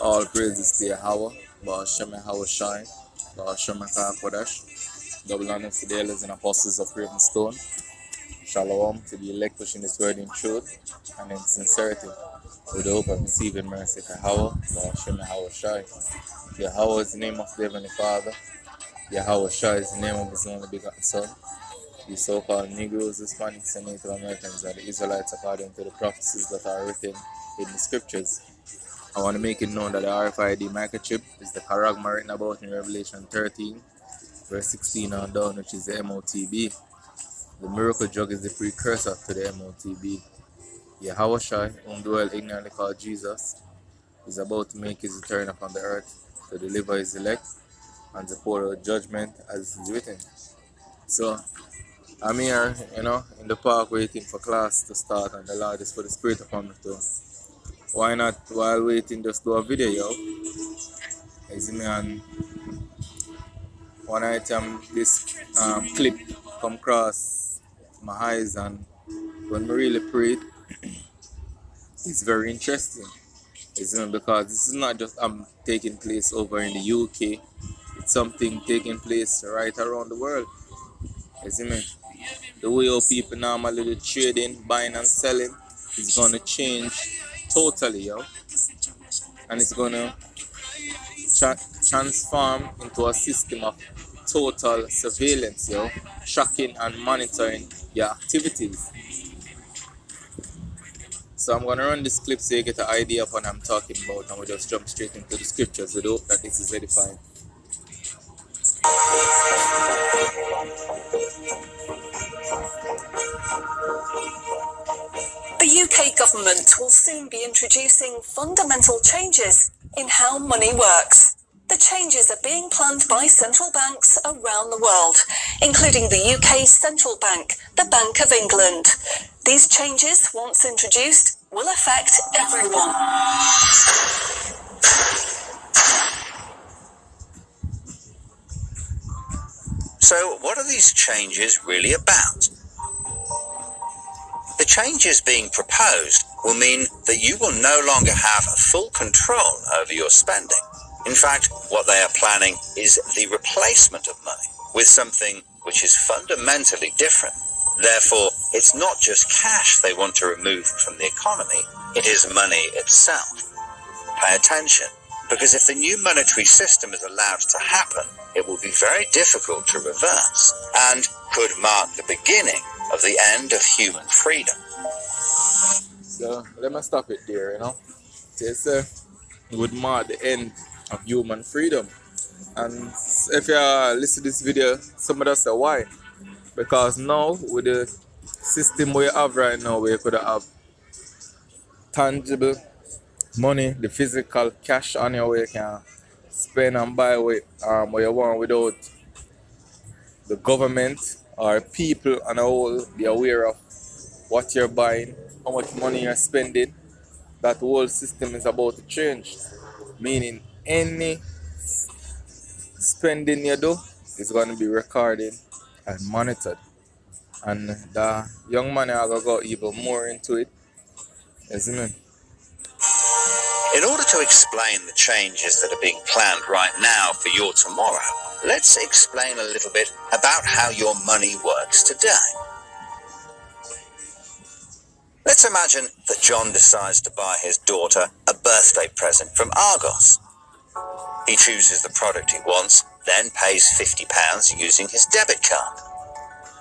All praises to Yahweh, Ba'ashem Yahweh Shai, Ba'ashem Kodash, double honor to the elders and apostles of Ravenstone. Shalom to the elect pushing this word in truth and in sincerity, with the hope of receiving mercy to Yahweh, Ba'ashem Yahweh Shai. Yahweh is the name of the Heavenly Father, Yahweh Shai is the name of His only begotten Son. The so-called Negroes, Hispanics, and Native Americans are the Israelites according to the prophecies that are written in the scriptures. I want to make it known that the RFID microchip is the charagma written about in Revelation 13, verse 16 on down, which is the MOTB. The miracle drug is the precursor to the MOTB. Yahweh Shai, whom the world ignorantly called Jesus, is about to make his return upon the earth to deliver his elect and to pour out judgment as is written. So, I'm here, in the park waiting for class to start, and the Lord is for the Spirit upon me too. Why not, while waiting, just do a video, yo? You see me on one item, this clip come across my eyes, and when I really prayed, it's very interesting. Because this is not just taking place over in the UK, it's something taking place right around the world. You see me? The way how people normally do trading, buying and selling is gonna change totally, yo. And it's gonna transform into a system of total surveillance, yo, tracking and monitoring your activities. So I'm gonna run this clip so you get an idea of what I'm talking about, and we'll just jump straight into the scriptures with the hope that this is edifying. The UK government will soon be introducing fundamental changes in how money works. The changes are being planned by central banks around the world, including the UK's central bank, the Bank of England. These changes, once introduced, will affect everyone. So, what are these changes really about? The changes being proposed will mean that you will no longer have full control over your spending. In fact, what they are planning is the replacement of money with something which is fundamentally different. Therefore, it's not just cash they want to remove from the economy, it is money itself. Pay attention, because if the new monetary system is allowed to happen, it will be very difficult to reverse and could mark the beginning of the end of human freedom. So let me stop it there, it would mark the end of human freedom. And if you listen to this video, somebody say why? Because now with the system we have right now, we could have tangible money, the physical cash on your way, you can spend and buy what you want without the government or people on a whole be aware of what you're buying, how much money you're spending. That whole system is about to change, meaning any spending you do is going to be recorded and monitored. And the young man are going to go even more into it, isn't it? In order to explain the changes that are being planned right now for your tomorrow, let's explain a little bit about how your money works today. Let's imagine that John decides to buy his daughter a birthday present from Argos. He chooses the product he wants, then pays £50 using his debit card.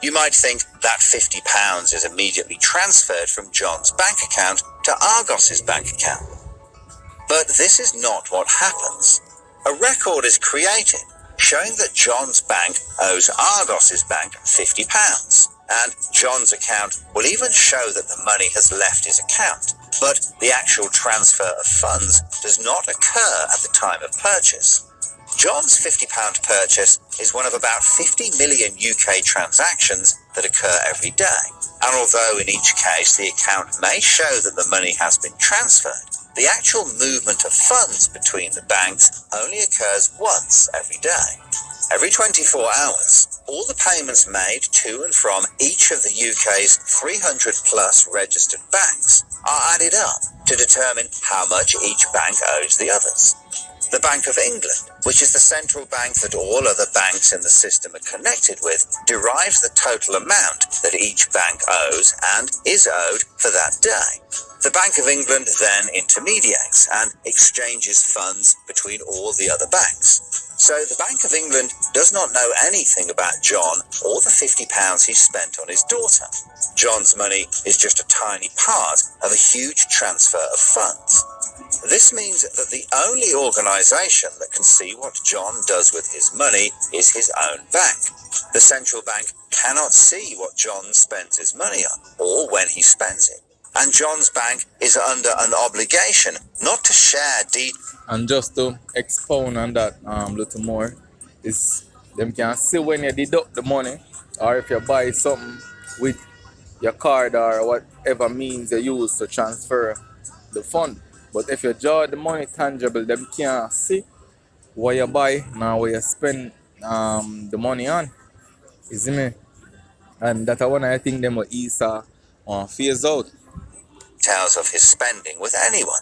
You might think that £50 is immediately transferred from John's bank account to Argos's bank account. But this is not what happens. A record is created showing that John's bank owes Argos's bank £50, and John's account will even show that the money has left his account, but the actual transfer of funds does not occur at the time of purchase. John's £50 purchase is one of about 50 million UK transactions that occur every day. And although in each case the account may show that the money has been transferred, the actual movement of funds between the banks only occurs once every day. Every 24 hours, all the payments made to and from each of the UK's 300 plus registered banks are added up to determine how much each bank owes the others. The Bank of England, which is the central bank that all other banks in the system are connected with, derives the total amount that each bank owes and is owed for that day. The Bank of England then intermediates and exchanges funds between all the other banks. So the Bank of England does not know anything about John or the £50 he spent on his daughter. John's money is just a tiny part of a huge transfer of funds. This means that the only organisation that can see what John does with his money is his own bank. The central bank cannot see what John spends his money on or when he spends it. And John's bank is under an obligation not to share details. And just to expound on that a little more, is them can see when you deduct the money, or if you buy something with your card or whatever means you use to transfer the fund. But if you draw the money tangible, them can't see what you buy nor what you spend the money on. You see me? And that's one I think them will ease phase out. Details of his spending with anyone.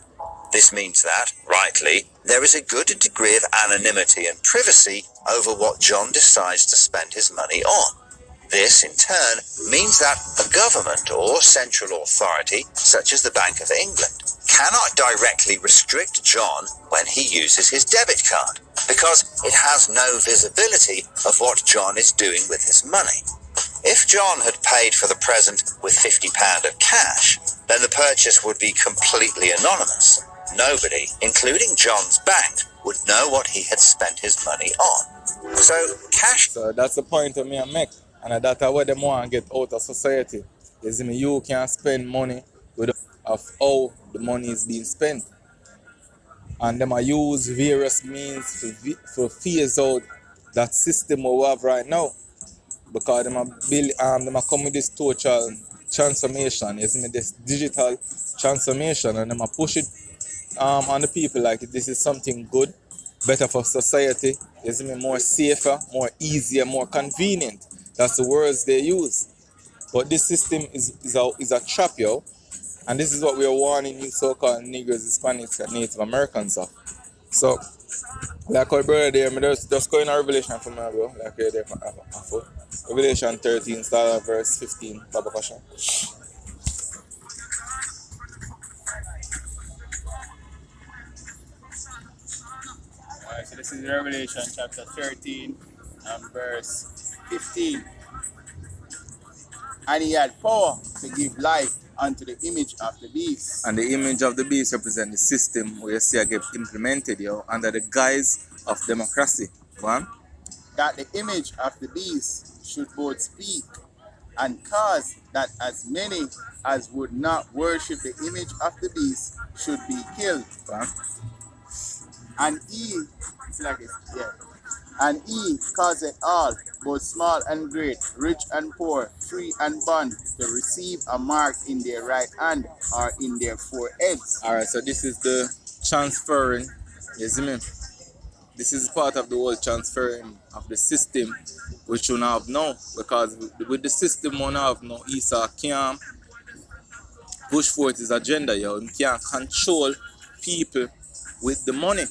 This means that, rightly, there is a good degree of anonymity and privacy over what John decides to spend his money on. This, in turn, means that a government or central authority, such as the Bank of England, cannot directly restrict John when he uses his debit card, because it has no visibility of what John is doing with his money. If John had paid for the present with £50 of cash, then the purchase would be completely anonymous. Nobody, including John's bank, would know what he had spent his money on. So cash... So that's the point of me I make. And that's what them want to get out of society. You see me, you can spend money of how the money is being spent. And them use various means for phase out that system we have right now. Because them come with this total transformation, you see me, this digital transformation, and them push it on the people like this is something good, better for society, you see me, more safer, more easier, more convenient. That's the words they use. But this system is a trap, yo. And this is what we are warning you so-called Negroes, Hispanics, and Native Americans of. So, like our brother there, just going on Revelation for me, bro. Like you're there for Revelation 13, start at verse 15. Baba Kasha. Alright, so this is Revelation chapter 13 and verse 15. And he had power to give life unto the image of the beast. And the image of the beast represents the system where you see I get implemented, yo, under the guise of democracy. One. That the image of the beast should both speak and cause that as many as would not worship the image of the beast should be killed. One. And he, it's like this, yeah. And he causeth all, both small and great, rich and poor, free and bond, to receive a mark in their right hand or in their foreheads. Alright, so this is the transferring, you see me? This is part of the whole transferring of the system, which you now have now, because with the system you now have now, Esau can't push forth his agenda, yo. He can't control people with the money.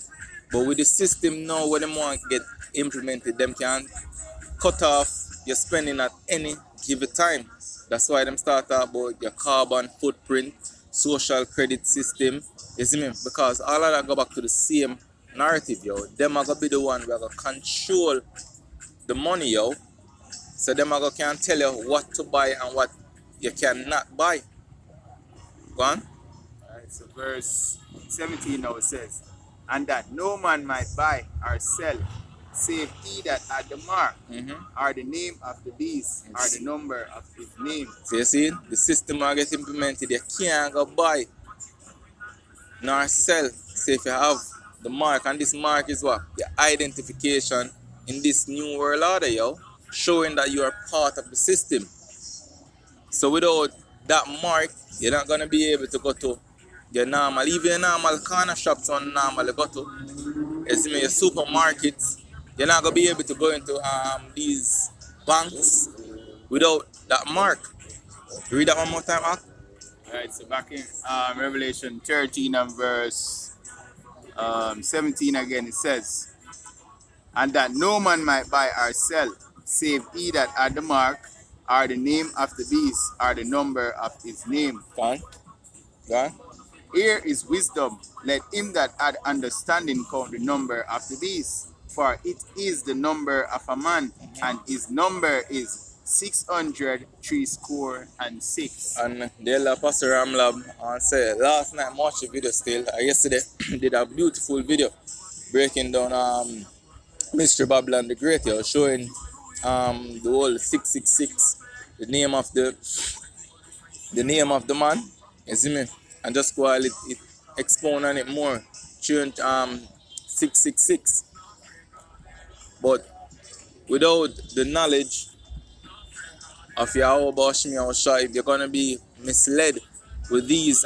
But with the system now, where them want to get implemented, them can cut off your spending at any given time. That's why them start talk about your carbon footprint, social credit system, you see me? Because all of that go back to the same narrative, yo. Them are going to be the one who are going to control the money, yo. So them are going to can tell you what to buy and what you cannot buy. Go on. Alright, so verse 17 now says, and that no man might buy or sell, save he that had the mark, or the name of the beast, or the number of his name. So you see, the system will get implemented. You can't go buy nor sell. Say if you have the mark, and this mark is what? Your identification in this new world order, yo. Showing that you are part of the system. So without that mark, you're not gonna be able to go to your normal, even your normal corner shops on normal go to. You see me, your supermarkets. You're not gonna be able to go into these banks without that mark. Read that one more time, Ak. Alright, so back in Revelation 13 and verse 17 again, it says, and that no man might buy or sell, save he that had the mark, or the name of the beast, or the number of his name. Gone. Gone. Here is wisdom. Let him that had understanding count the number of the beast, for it is the number of a man, and his number is 666. And the elder Pastor Ramlab say last night watched the video still. Yesterday did a beautiful video breaking down Mr. Babylon the Great, showing the whole 666, the name of the man, you see me, and just while it expound on it more, change 666. But without the knowledge of Yahweh Bashmi or Shaib, you're gonna be misled with these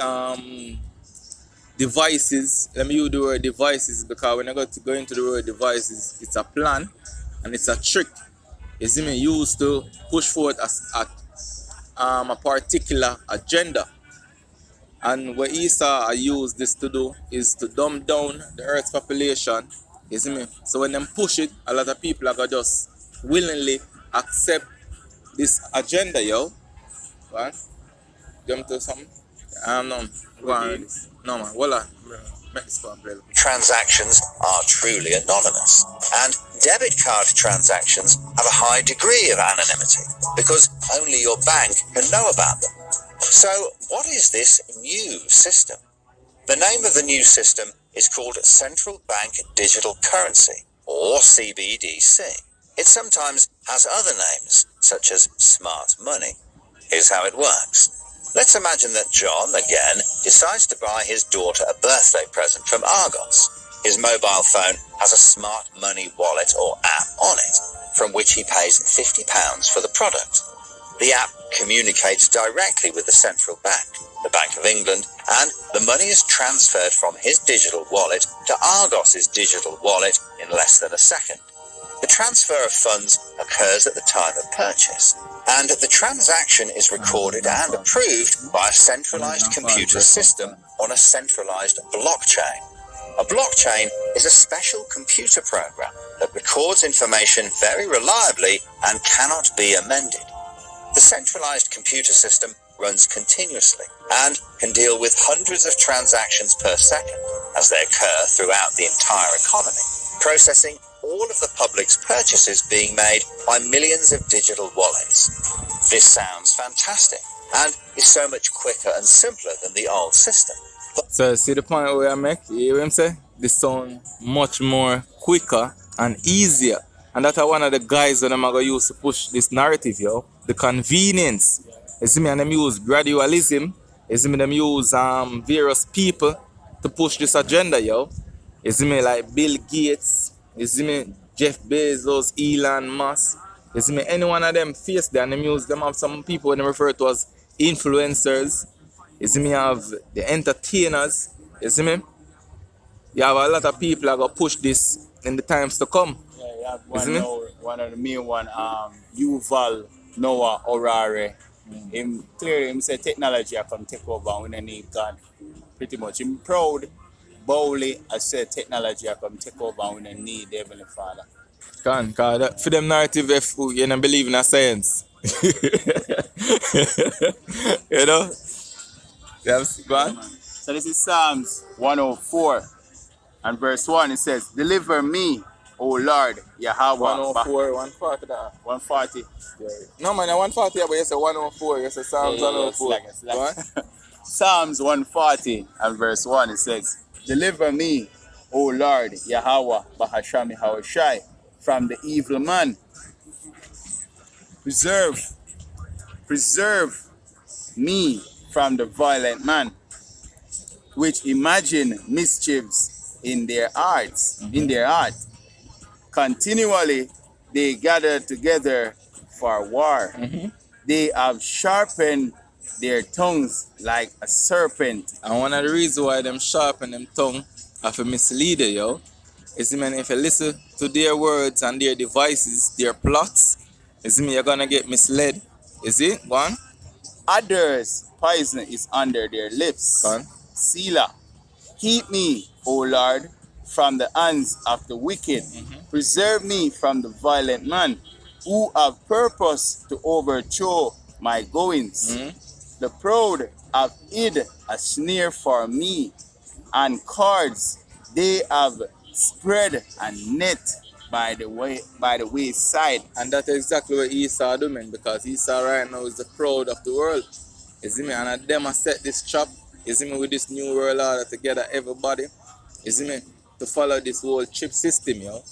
devices. Let me use the word devices because when I go into the word devices, it's a plan and it's a trick. You see me, used to push forward a particular agenda. And what Esau used this to do is to dumb down the earth's population. You see me? So when them push it, a lot of people are gonna just willingly accept this agenda, yo. What? Jump to something? No. Go on. No, man. Voila. Make this go and play. Transactions are truly anonymous, and debit card transactions have a high degree of anonymity because only your bank can know about them. So, what is this new system? The name of the new system is called Central Bank Digital Currency, or CBDC. It sometimes has other names, such as smart money. Here's how it works. Let's imagine that John, again, decides to buy his daughter a birthday present from Argos. His mobile phone has a smart money wallet or app on it, from which he pays £50 for the product. The app communicates directly with the central bank, the Bank of England, and the money is transferred from his digital wallet to Argos's digital wallet in less than a second. The transfer of funds occurs at the time of purchase, and the transaction is recorded and approved by a centralized computer system on a centralized blockchain. A blockchain is a special computer program that records information very reliably and cannot be amended. The centralized computer system runs continuously and can deal with hundreds of transactions per second as they occur throughout the entire economy, processing all of the public's purchases being made by millions of digital wallets. This sounds fantastic and is so much quicker and simpler than the old system. So see the point where I make, you hear what I'm saying? This sound much more quicker and easier. And that's one of the guys that I'm going to use to push this narrative, yo. The convenience. You see me, and them use gradualism. You see me, them use various people to push this agenda, yo. You see me, like Bill Gates. You see me, Jeff Bezos, Elon Musk. You see me, any one of them face there, and them use them have some people when they refer to as influencers. You see me, have the entertainers. You see me, you have a lot of people that going to push this in the times to come. Yeah, you have one of the main one, Yuval Noah Harari. Him clearly him say technology I come take over and we don't need God. Pretty much. Him proud, boldly I said technology I come take over and we don't need the Heavenly Father. Cause for them narrative if you don't believe in a science. You know? Yes, go on. So this is Psalms 104 and verse 1. It says, deliver me, O Lord, Yahweh. 104, 140 that. 140. Yeah. No man, 140 but you say 104, you say Psalms 104. Go on. Psalms 140 and verse 1 it says, deliver me, O Lord, Yahweh, Bahashami Hawashai, from the evil man. Preserve me from the violent man, which imagine mischiefs in their hearts, Continually they gather together for war. They have sharpened their tongues like a serpent. And one of the reasons why them sharpen them tongue of a misleader, yo, is mean if you listen to their words and their devices, their plots, is mean you're gonna get misled. Is it? Go on. Others' poison is under their lips. Go on. Selah. Keep me, O Lord, from the hands of the wicked. Preserve me from the violent man who have purpose to overthrow my goings. The proud have hid a snare for me, and cords they have spread a net by the wayside. And that's exactly what Esau doing, because Esau right now is the proud of the world. You see me? And them I set this trap, you see me, with this new world order to gather everybody, you see me, to follow this whole chip system, yo.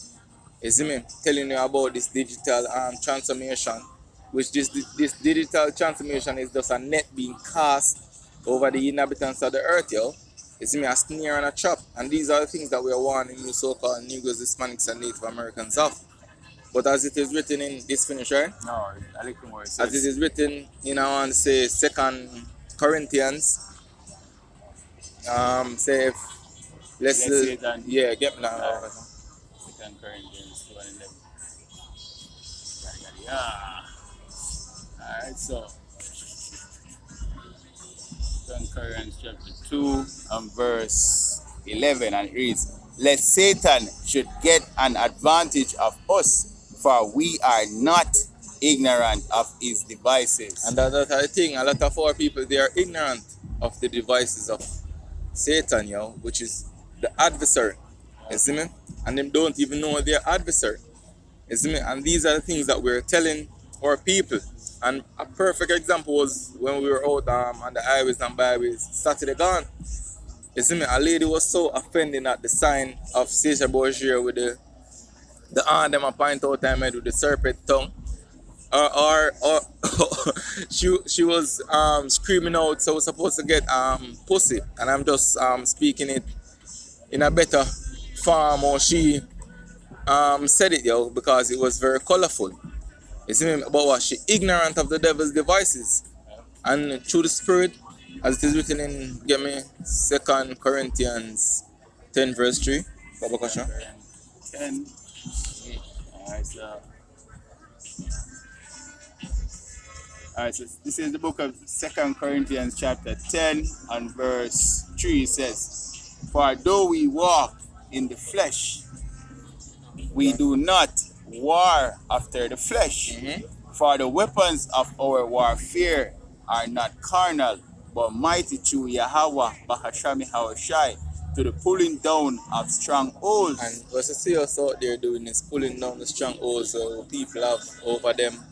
You see me? Telling you about this digital transformation, which this digital transformation is just a net being cast over the inhabitants of the earth, yo. You see me? A snare and a trap. And these are the things that we are warning you so-called Negroes, Hispanics, and Native Americans of. But as it is written in this finish, right? No, I like more. As it is written in, I want to say, 2 Corinthians, say, if, let's see it on- yeah, get me now. 2 Corinthians 2:11. Yeah. Alright, so 2 Corinthians chapter 2 and verse 11, and it reads, "Lest Satan should get an advantage of us, for we are not ignorant of his devices." And that's the thing, a lot of our people, they are ignorant of the devices of Satan, yo, which is the adversary. You see me? And them don't even know their adversary. You see me? And these are the things that we're telling our people. And a perfect example was when we were out on the highways and byways Saturday gone. You see me? A lady was so offended at the sign of Caesar Borgia with the arm them a point out time with the serpent tongue. Or she was screaming out, so we're supposed to get pussy. And I'm just speaking it in a better form, or she said it, yo, because it was very colorful. You see me? But what? She ignorant of the devil's devices. And through the spirit, as it is written in, get me, 2 Corinthians 10 verse 3. Baba Kasha. 10. Alright, so this is the book of 2 Corinthians chapter 10 and verse 3. It says, "For though we walk in the flesh, we do not war after the flesh. For the weapons of our warfare are not carnal, but mighty through Yahweh, Bahashami Hawashai, to the pulling down of strongholds." And what you see us out there doing is pulling down the strongholds people have over them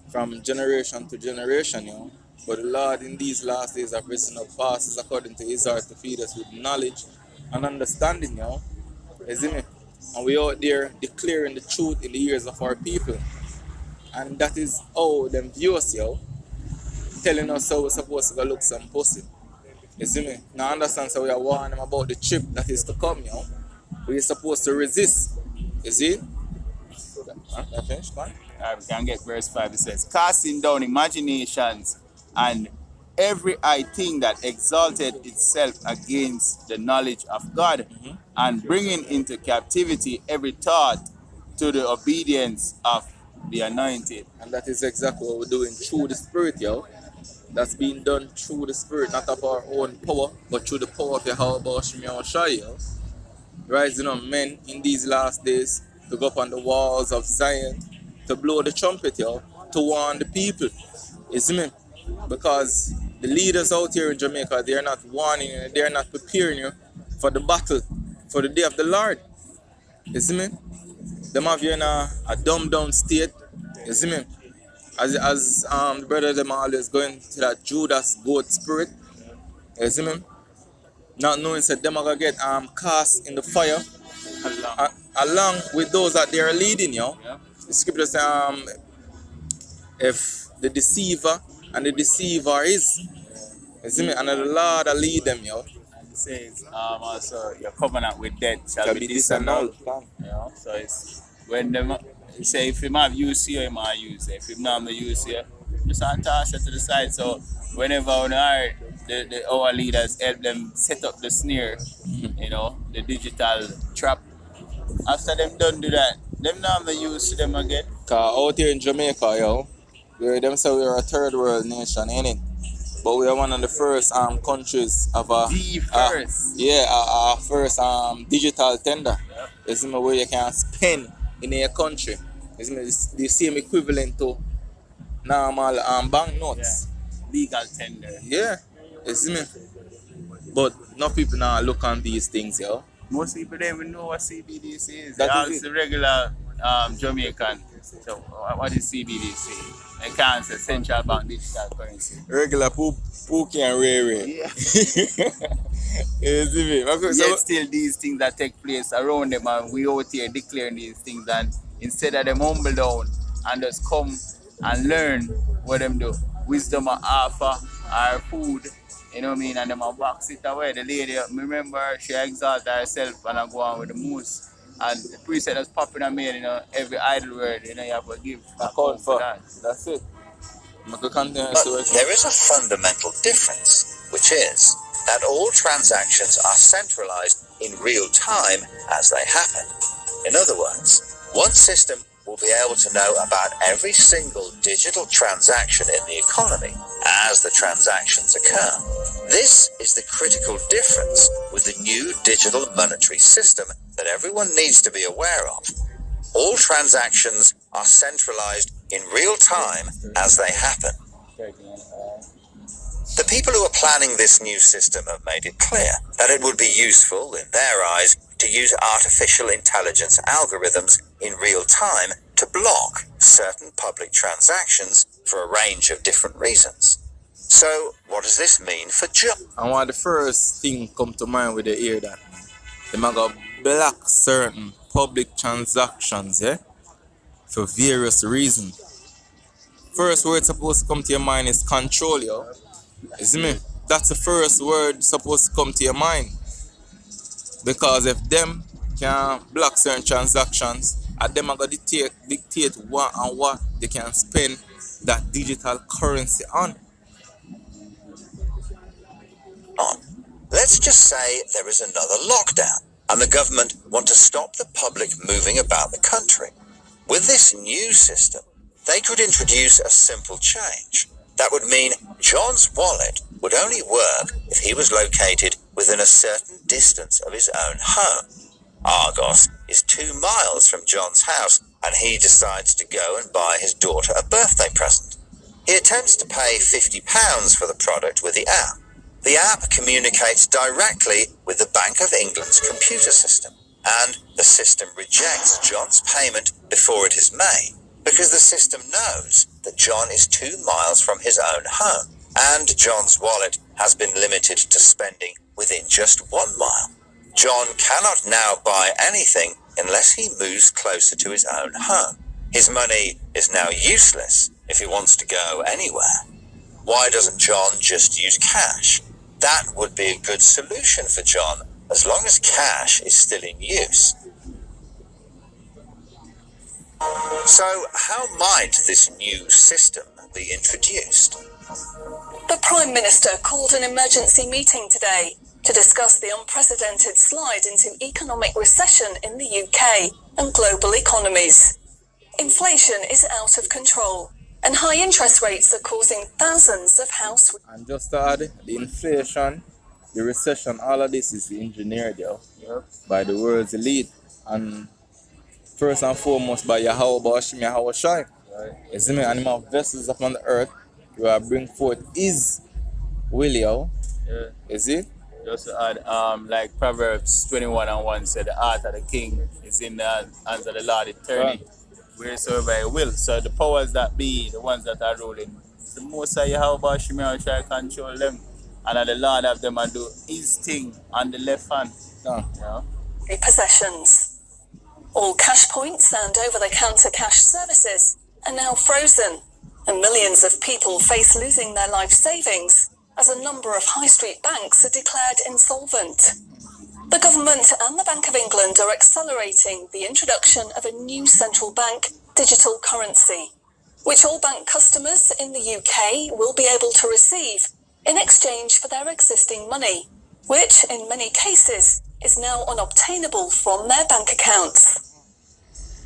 from generation to generation, you know. But the Lord in these last days have risen up pastors according to his heart to feed us with knowledge and understanding, you know. You see me? And we out there declaring the truth in the ears of our people. And that is how them view us, yo. Telling us how we're supposed to go look some pussy. You see me? Now understand, so we are warning them about the trip that is to come, yo. We're supposed to resist. You see? I finished, man. We can get verse 5. It says, "Casting down imaginations and every high thing that exalted itself against the knowledge of God, and bringing into captivity every thought to the obedience of the anointed." And that is exactly what we're doing through the Spirit, yo. That's being done through the Spirit, not of our own power, but through the power of Yahweh Shai, yo. Rising up men in these last days to go up on the walls of Zion, to blow the trumpet, yo, to warn the people. You see me? Because the leaders out here in Jamaica, they are not warning you, they are not preparing you for the battle, for the day of the Lord. You see me? Them have you in a dumbed down state. You see me? As the brother them always going to that Judas goat spirit. You see me? Not knowing that them are gonna get cast in the fire along with those that they are leading, yo. Yeah. The scripture says, if the deceiver and the deceiver is, you see me, and the Lord will lead them, yo. And it says, also, your covenant with death shall be disannulled. disannulled. You know, so it's when them say if him have use here, him have use it. If him not have use here, just toss it to the side. So whenever on our our leaders help them set up the snare, you know, the digital trap. After them done do that, them not use to them again. Cause out here in Jamaica, yo, them say we're a third world nation, ain't it? But we are one of the first countries of The first. our first digital tender. You see me, where you can spend in your country. You see me, it's the same equivalent to normal banknotes. Legal tender. Yeah, you see me. But no people now look on these things, yo. Most people don't even know what CBDC is. That They is ask the regular Jamaican. So what is CBDC? They can't say central bank digital currency. Regular pookie and rare. Yeah. You see me? Okay, Yet still these things that take place around them, and we out here declaring these things, and instead of them humble down and just come and learn what them do. Wisdom of offer our food, you know what I mean, and them a box it away. The lady, remember, she exalted herself and I go on with the moose. And the priest that's popping and made, you know, every idle word, you know, you have to give account for that. That's it. I'm going to continue But to work. there is a fundamental difference, which is that all transactions are centralized in real time as they happen. In other words, one system will be able to know about every single digital transaction in the economy as the transactions occur. This is the critical difference with the new digital monetary system that everyone needs to be aware of. All transactions are centralized in real time as they happen. The people who are planning this new system have made it clear that it would be useful, in their eyes, to use artificial intelligence algorithms in real time to block certain public transactions for a range of different reasons. So, what does this mean for John? And one of the first thing come to mind with the ear that they might go block certain public transactions, for various reasons. First word supposed to come to your mind is control, yo. You see me? That's the first word supposed to come to your mind. Because if them can block certain transactions, and them are going to dictate what and what they can spend that digital currency on. Let's just say there is another lockdown, and the government want to stop the public moving about the country. With this new system, they could introduce a simple change. That would mean John's wallet would only work if he was located within a certain distance of his own home. Argos is 2 miles from John's house, and he decides to go and buy his daughter a birthday present. He attempts to pay £50 for the product with the app. The app communicates directly with the Bank of England's computer system, and the system rejects John's payment before it is made, because the system knows that John is 2 miles from his own home, and John's wallet has been limited to spending within just 1 mile. John cannot now buy anything unless he moves closer to his own home. His money is now useless if he wants to go anywhere. Why doesn't John just use cash? That would be a good solution for John, as long as cash is still in use. So, how might this new system be introduced? The Prime Minister called an emergency meeting today to discuss the unprecedented slide into economic recession in the UK and global economies. Inflation is out of control, and high interest rates are causing thousands of households. And just to add, the inflation, the recession, all of this is engineered, yo, by the world's elite. And first and foremost by Yahweh Bashim, Yahweh Shai. You see me? Animal vessels upon the earth where I bring forth his will, yo. Yeah. Is it? Just to add, like Proverbs 21:1 said, the heart of the king is in the hands of the Lord eternally, wheresoever he will. So the powers that be, the ones that are ruling, the most of Yahweh Shemir try to control them, and the Lord have them and do his thing on the left hand. You know? Possessions. All cash points and over-the-counter cash services are now frozen, and millions of people face losing their life savings as a number of high street banks are declared insolvent. The government and the Bank of England are accelerating the introduction of a new central bank digital currency. which all bank customers in the UK will be able to receive in exchange for their existing money, which in many cases is now unobtainable from their bank accounts.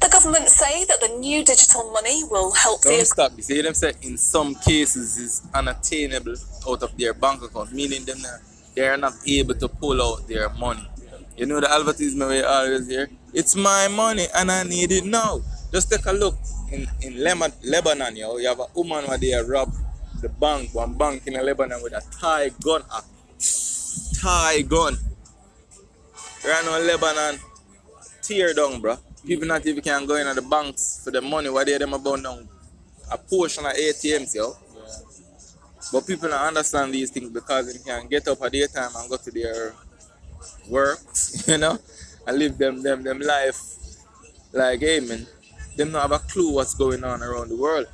The government say that the new digital money will help Don't the stop. You see them say in some cases is unattainable out of their bank account, meaning them they are not able to pull out their money. You know the advertisement we always hear? It's my money and I need it now. Just take a look in Lebanon, you have a woman where they rob the bank, one bank in Lebanon with a Thai gun. A Thai gun. Right now Lebanon tear down, bro. People not even can go in at the banks for the money. What they them about now? A portion of ATMs, yo. Yeah. But people don't understand these things because they can get up at their time and go to their works, you know, and live them life like, hey man, them not have a clue what's going on around the world.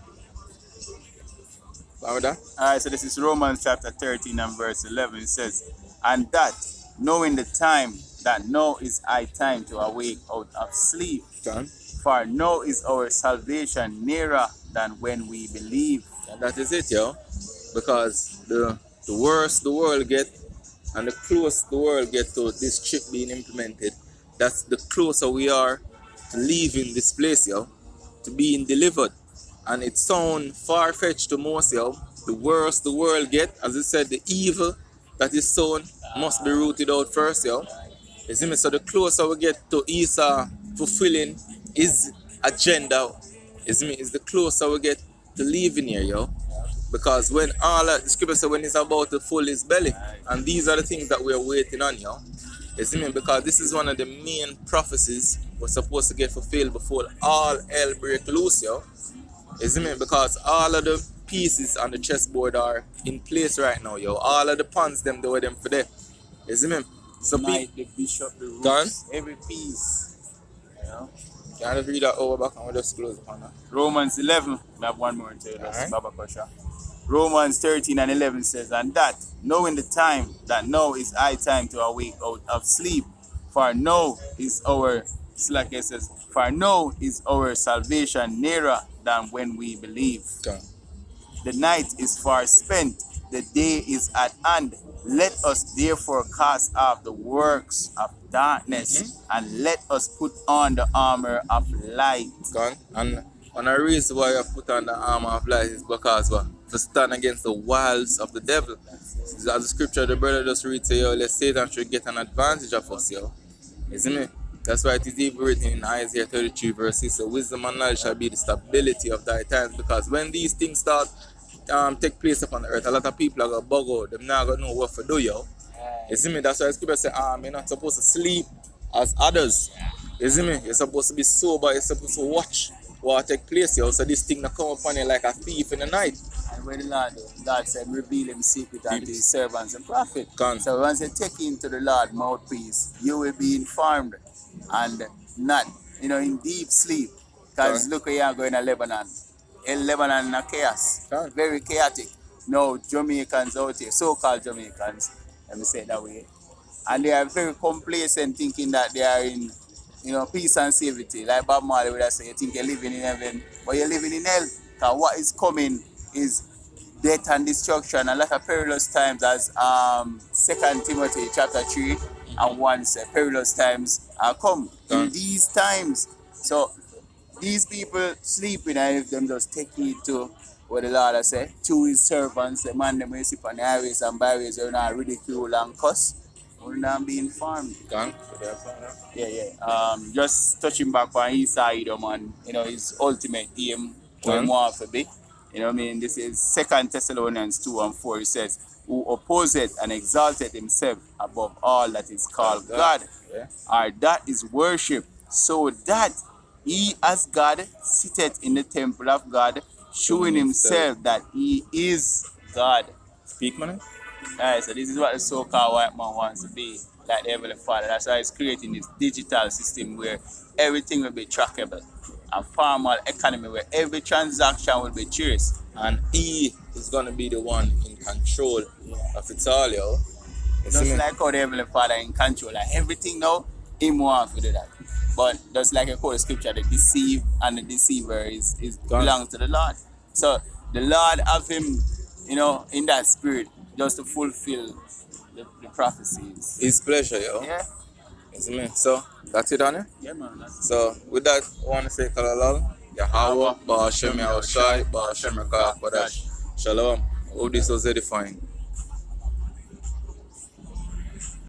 How that? Alright, so this is Romans chapter 13 and verse 11. It says, and that, knowing the time, that now is high time to awake out of sleep. John? For now is our salvation nearer than when we believe. And that is it, yo. Because the worse the world get and the closer the world get to this chip being implemented, that's the closer we are to leaving this place, yo, to being delivered. And it sounds far-fetched to most, yo. The worse the world get, as I said, the evil that is sown must be rooted out first, yo. You see me? So the closer we get to Isa fulfilling his agenda, you see me, is the closer we get to leaving here, yo. Because when all the scripture says when he's about to fill his belly, and these are the things that we are waiting on, yo. You see me? Because this is one of the main prophecies we're supposed to get fulfilled before all hell break loose, yo. You see me? Because all of the pieces on the chessboard are in place right now, yo. All of the pawns them, they were them for there. You see me? So Knight, the bishop, the Done? roots, every piece. You know? can I just read that over back and we'll just close upon that? Romans 11, we have one more to tell us, Alright. Baba Kosha. Romans 13 and 11 says, and that, knowing the time, that now is high time to awake out of sleep. For now is our, like it says, for now is our salvation nearer than when we believe. Okay. The night is far spent, the day is at hand. Let us therefore cast off the works of darkness and let us put on the armor of light. Gone. And a reason why you put on the armor of light is because what? To stand against the wiles of the devil. As the scripture the brother just read to you, let Satan should get an advantage of us, yo. You see me? That's why it is even written in Isaiah 33 verse 6. So wisdom and knowledge shall be the stability of thy times. Because when these things start take place upon the earth, a lot of people are going to bug out. They're not going to know what to do, yo. You see me? That's why the scripture say, you're not supposed to sleep as others. You see me? You're supposed to be sober. You're supposed to watch what take place, yo. So this thing not come upon you like a thief in the night. And when the Lord said, reveal him secret unto his servants and prophets. Gone. So once you take him to the Lord mouthpiece, you will be informed and not, in deep sleep. Because look where you are going to Lebanon. In Lebanon in a chaos. Gone. Very chaotic. No Jamaicans out here, so-called Jamaicans, let me say it that way. And they are very complacent thinking that they are in, peace and safety. Like Bob Marley would have said, you think you're living in heaven, but you're living in hell. Because what is coming is death and destruction. A lot of perilous times, as 2 Timothy chapter 3 and 1 says, perilous times are come. In these times. So these people sleeping, and if them just take heed to what the Lord has said, to his servants, the man them will sit on the highways and byways, they're not ridicule and cuss. We're not being informed. Gone. Yeah. Just touching back on his side, man, his ultimate aim, where he want to be. This is 2 Thessalonians 2 and 4. It says, who opposeth and exalted himself above all that is called God. Yeah. Or that is worship, so that he as God sitteth in the temple of God, showing himself that he is God. Speak, man. Alright, so this is what the so-called white man wants to be, like the Heavenly Father. That's why he's creating this digital system where everything will be trackable. A formal economy where every transaction will be traced. And he is going to be the one in control of it all, yo. You see Just me? like how the Heavenly Father in control. Like everything now, him wants to do that. But just like a quote scripture, the deceive and the deceiver is belongs to the Lord. So the Lord have him, you know, in that spirit just to fulfill the prophecies. His pleasure, yo. Yeah? It's me. So, that's it on it? Yeah, man. That's So, with that, I want to say Kalalal, Yahweh, Ba'ashem Yahushai, Ba'ashem Rakah Kodash. Shalom. Hope this was edifying.